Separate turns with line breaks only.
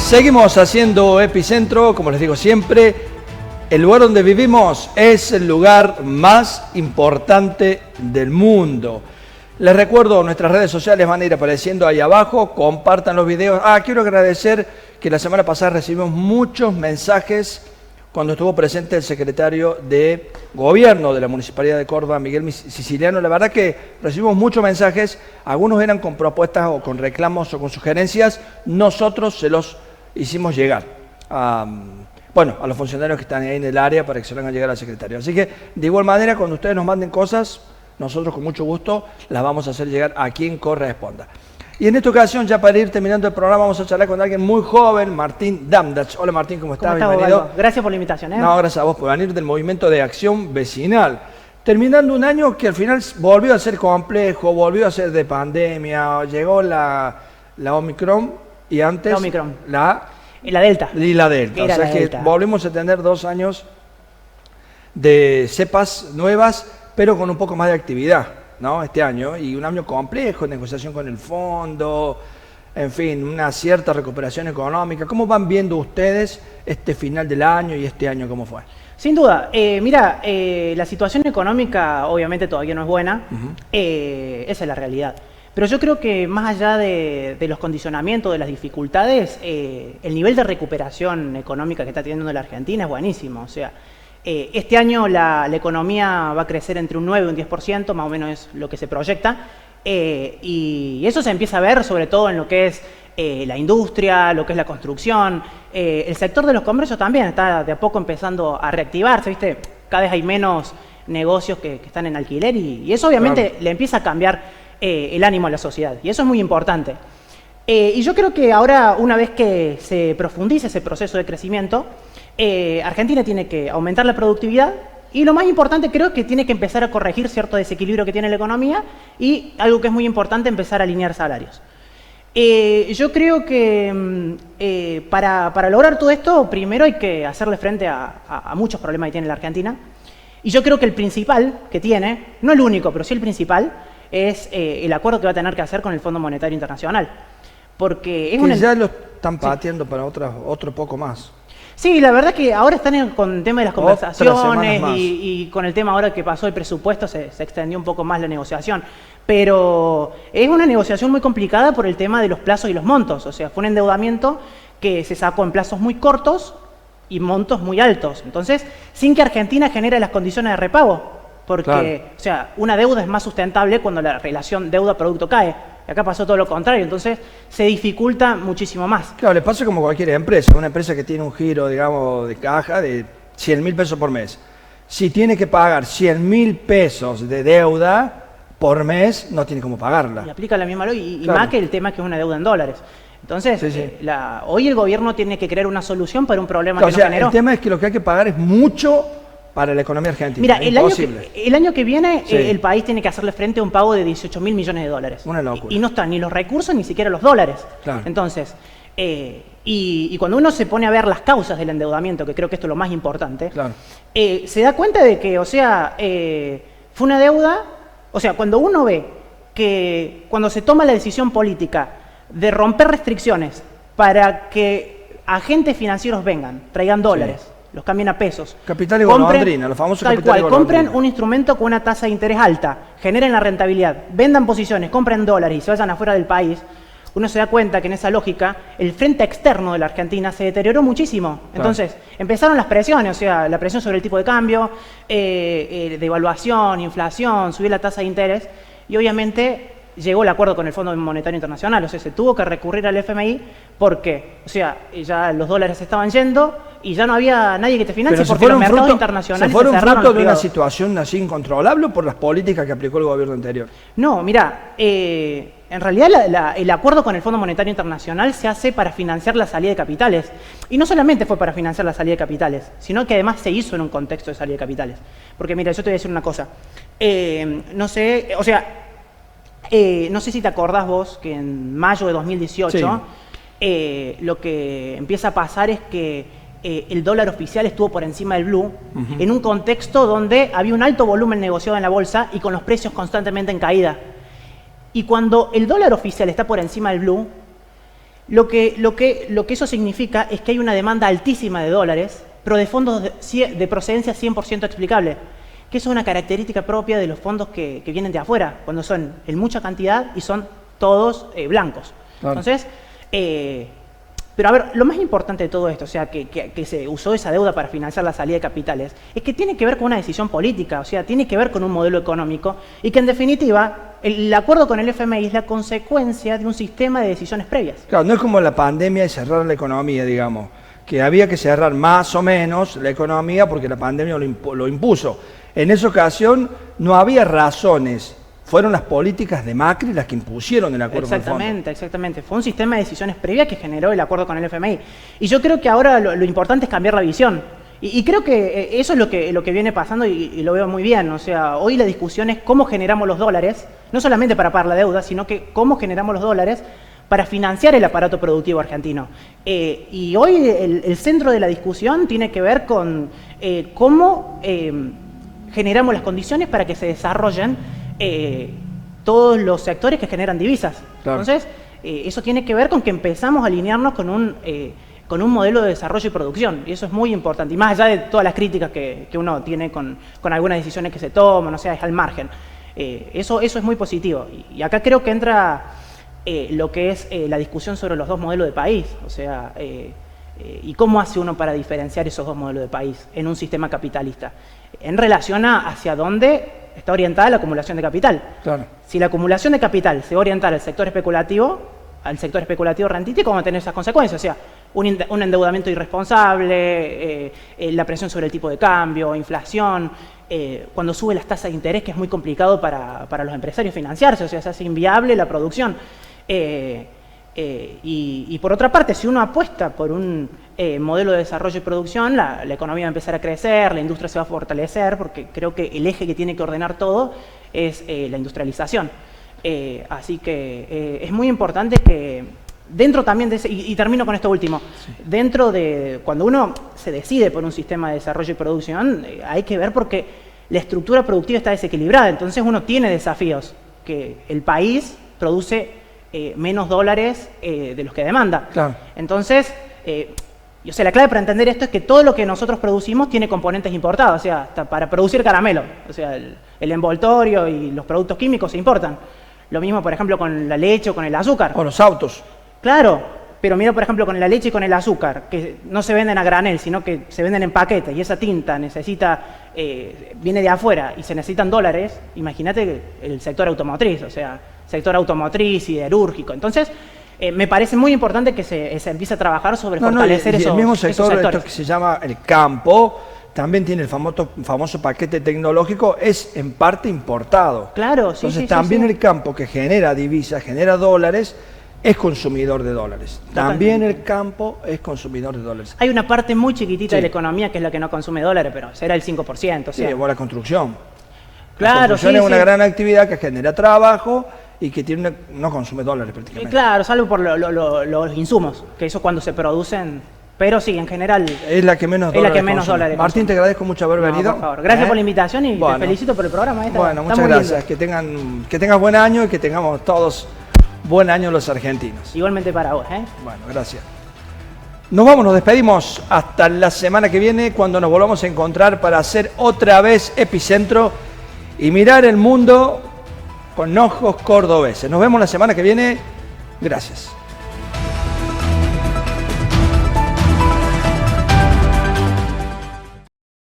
Seguimos haciendo Epicentro, como les digo siempre, el lugar donde vivimos es el lugar más importante del mundo. Les recuerdo, nuestras redes sociales van a ir apareciendo ahí abajo, compartan los videos. Quiero agradecer que la semana pasada recibimos muchos mensajes cuando estuvo presente el secretario de Gobierno de la Municipalidad de Córdoba, Miguel Siciliano. La verdad que recibimos muchos mensajes, algunos eran con propuestas o con reclamos o con sugerencias. Nosotros se los hicimos llegar a los funcionarios que están ahí en el área para que se lo hagan llegar al secretario. Así que, de igual manera, cuando ustedes nos manden cosas, nosotros con mucho gusto las vamos a hacer llegar a quien corresponda. Y en esta ocasión, ya para ir terminando el programa, vamos a charlar con alguien muy joven, Martín Damdach. Hola Martín, ¿cómo estás? Bienvenido.
Osvaldo? Gracias por la invitación.
No, gracias a vos por venir del Movimiento de Acción Vecinal. Terminando un año que al final volvió a ser complejo, volvió a ser de pandemia, llegó la Omicron y antes
la Omicron.
la
Delta.
Y la Delta. O sea que volvimos a tener 2 años de cepas nuevas, pero con un poco más de actividad, ¿no? Este año, y un año complejo, negociación con el fondo, en fin, una cierta recuperación económica. ¿Cómo van viendo ustedes este final del año y este año cómo fue?
Sin duda, mira, la situación económica obviamente todavía no es buena, esa es la realidad. Pero yo creo que más allá de los condicionamientos, de las dificultades, el nivel de recuperación económica que está teniendo la Argentina es buenísimo. O sea, este año la economía va a crecer entre un 9 y un 10%, más o menos es lo que se proyecta, y eso se empieza a ver sobre todo en lo que es la industria, lo que es la construcción. El sector de los comercios también está de a poco empezando a reactivarse, ¿viste? Cada vez hay menos negocios que están en alquiler y eso obviamente le empieza a cambiar el ánimo a la sociedad, y eso es muy importante. Y yo creo que ahora, una vez que se profundice ese proceso de crecimiento, Argentina tiene que aumentar la productividad y lo más importante creo que tiene que empezar a corregir cierto desequilibrio que tiene la economía y algo que es muy importante, empezar a alinear salarios. Yo creo que para lograr todo esto, primero hay que hacerle frente a muchos problemas que tiene la Argentina, y yo creo que el principal que tiene, no el único, pero sí el principal, es el acuerdo que va a tener que hacer con el Fondo Monetario Internacional. Porque es
ya lo están pateando para otro poco más.
Sí, la verdad que ahora están con el tema de las conversaciones y con el tema ahora que pasó el presupuesto se extendió un poco más la negociación. Pero es una negociación muy complicada por el tema de los plazos y los montos. O sea, fue un endeudamiento que se sacó en plazos muy cortos y montos muy altos. Entonces, sin que Argentina genere las condiciones de repago. Porque, claro, o sea, una deuda es más sustentable cuando la relación deuda-producto cae. Y acá pasó todo lo contrario, entonces se dificulta muchísimo más.
Claro, le pasa como cualquier empresa. Una empresa que tiene un giro, digamos, de caja de 100.000 pesos por mes. Si tiene que pagar 100.000 pesos de deuda por mes, no tiene cómo pagarla.
Y aplica la misma ley, y
claro,
más que el tema que es una deuda en dólares. Entonces, sí. Hoy el gobierno tiene que crear una solución para un problema que no generó.
El tema es que lo que hay que pagar es mucho para la economía argentina.
Mira, el año que viene el país tiene que hacerle frente a un pago de 18.000 millones de dólares.
Una locura.
Y no están ni los recursos ni siquiera los dólares.
Claro.
Entonces, y cuando uno se pone a ver las causas del endeudamiento, que creo que esto es lo más importante, claro, se da cuenta de que, o sea, fue una deuda, o sea, cuando uno ve que cuando se toma la decisión política de romper restricciones para que agentes financieros vengan, traigan dólares, sí, los cambien a pesos.
Capital y golondrina, los famosos
tal
capital y
cual, compren un instrumento con una tasa de interés alta, generen la rentabilidad, vendan posiciones, compren dólares y se vayan afuera del país. Uno se da cuenta que en esa lógica el frente externo de la Argentina se deterioró muchísimo. Claro. Entonces empezaron las presiones, o sea, la presión sobre el tipo de cambio, devaluación, inflación, subir la tasa de interés, y obviamente llegó el acuerdo con el Fondo Monetario Internacional. O sea, se tuvo que recurrir al FMI porque, o sea, ya los dólares se estaban yendo y ya no había nadie que te financie porque los mercados internacionales
se fueron fruto de una situación así incontrolable por las políticas que aplicó el gobierno anterior.
No, mira, en realidad el acuerdo con el Fondo Monetario Internacional se hace para financiar la salida de capitales. Y no solamente fue para financiar la salida de capitales, sino que además se hizo en un contexto de salida de capitales. Porque mira, yo te voy a decir una cosa. No sé, o sea, no sé si te acordás vos que en mayo de 2018 sí, lo que empieza a pasar es que el dólar oficial estuvo por encima del blue, en un contexto donde había un alto volumen negociado en la bolsa y con los precios constantemente en caída. Y cuando el dólar oficial está por encima del blue, Lo que eso significa es que hay una demanda altísima de dólares, pero de fondos de procedencia 100% explicable, que eso es una característica propia de los fondos que vienen de afuera, cuando son en mucha cantidad y son todos blancos. Claro. Entonces, pero a ver, lo más importante de todo esto, o sea, que se usó esa deuda para financiar la salida de capitales, es que tiene que ver con una decisión política, o sea, tiene que ver con un modelo económico y que en definitiva el acuerdo con el FMI es la consecuencia de un sistema de decisiones previas.
Claro, no es como la pandemia y cerrar la economía, digamos, que había que cerrar más o menos la economía porque la pandemia lo impuso. En esa ocasión no había razones. Fueron las políticas de Macri las que impusieron el acuerdo con el fondo.
Exactamente. Fue un sistema de decisiones previas que generó el acuerdo con el FMI. Y yo creo que ahora lo importante es cambiar la visión. Y creo que eso es lo que viene pasando y lo veo muy bien. O sea, hoy la discusión es cómo generamos los dólares, no solamente para pagar la deuda, sino que cómo generamos los dólares para financiar el aparato productivo argentino. Y hoy el centro de la discusión tiene que ver con cómo generamos las condiciones para que se desarrollen todos los sectores que generan divisas. Claro. Entonces, eso tiene que ver con que empezamos a alinearnos con un modelo de desarrollo y producción, y eso es muy importante, y más allá de todas las críticas que uno tiene con algunas decisiones que se toman, o sea, es al margen. Eso es muy positivo, y acá creo que entra lo que es la discusión sobre los dos modelos de país, o sea, y cómo hace uno para diferenciar esos dos modelos de país en un sistema capitalista, en relación a hacia dónde está orientada la acumulación de capital. Claro. Si la acumulación de capital se va a orientar al sector especulativo rentístico, vamos a tener esas consecuencias, o sea, un endeudamiento irresponsable, la presión sobre el tipo de cambio, inflación, cuando sube las tasas de interés, que es muy complicado para los empresarios financiarse, o sea, se hace inviable la producción. Y por otra parte, si uno apuesta por un modelo de desarrollo y producción, la economía va a empezar a crecer, la industria se va a fortalecer, porque creo que el eje que tiene que ordenar todo es la industrialización. Así que es muy importante que dentro también de ese, y termino con esto último, sí. Dentro de cuando uno se decide por un sistema de desarrollo y producción, hay que ver porque la estructura productiva está desequilibrada, entonces uno tiene desafíos, que el país produce menos dólares de los que demanda. Claro. Entonces, o sea, la clave para entender esto es que todo lo que nosotros producimos tiene componentes importados, o sea, hasta para producir caramelo, o sea, el envoltorio y los productos químicos se importan. Lo mismo, por ejemplo, con la leche o con el azúcar.
O los autos.
Claro, pero mira, por ejemplo, con la leche y con el azúcar, que no se venden a granel, sino que se venden en paquetes, y esa tinta viene de afuera y se necesitan dólares. Imagínate el sector automotriz, o sea, sector automotriz, siderúrgico. Entonces, me parece muy importante que se empiece a trabajar sobre fortalecer esos sectores.
El mismo sector, esto que se llama el campo, también tiene el famoso paquete tecnológico, es en parte importado.
Claro, sí.
Entonces también el campo que genera divisas, genera dólares, es consumidor de dólares. Totalmente. También el campo es consumidor de dólares.
Hay una parte muy chiquitita de la economía que es la que no consume dólares, pero será el 5%. O sea.
Sí, o la construcción.
Claro,
la construcción es una gran actividad que genera trabajo y que no consume dólares prácticamente.
Claro, salvo por los insumos, que eso cuando se producen. Pero sí, en general
es la que menos dólares. Martín, te agradezco mucho haber venido.
Por favor. Gracias por la invitación y te felicito por el programa.
Bueno, muchas gracias. Que tengas buen año y que tengamos todos buen año los argentinos.
Igualmente para vos.
Bueno, gracias. Nos despedimos hasta la semana que viene, cuando nos volvamos a encontrar para hacer otra vez Epicentro y mirar el mundo con ojos cordobeses. Nos vemos la semana que viene. Gracias.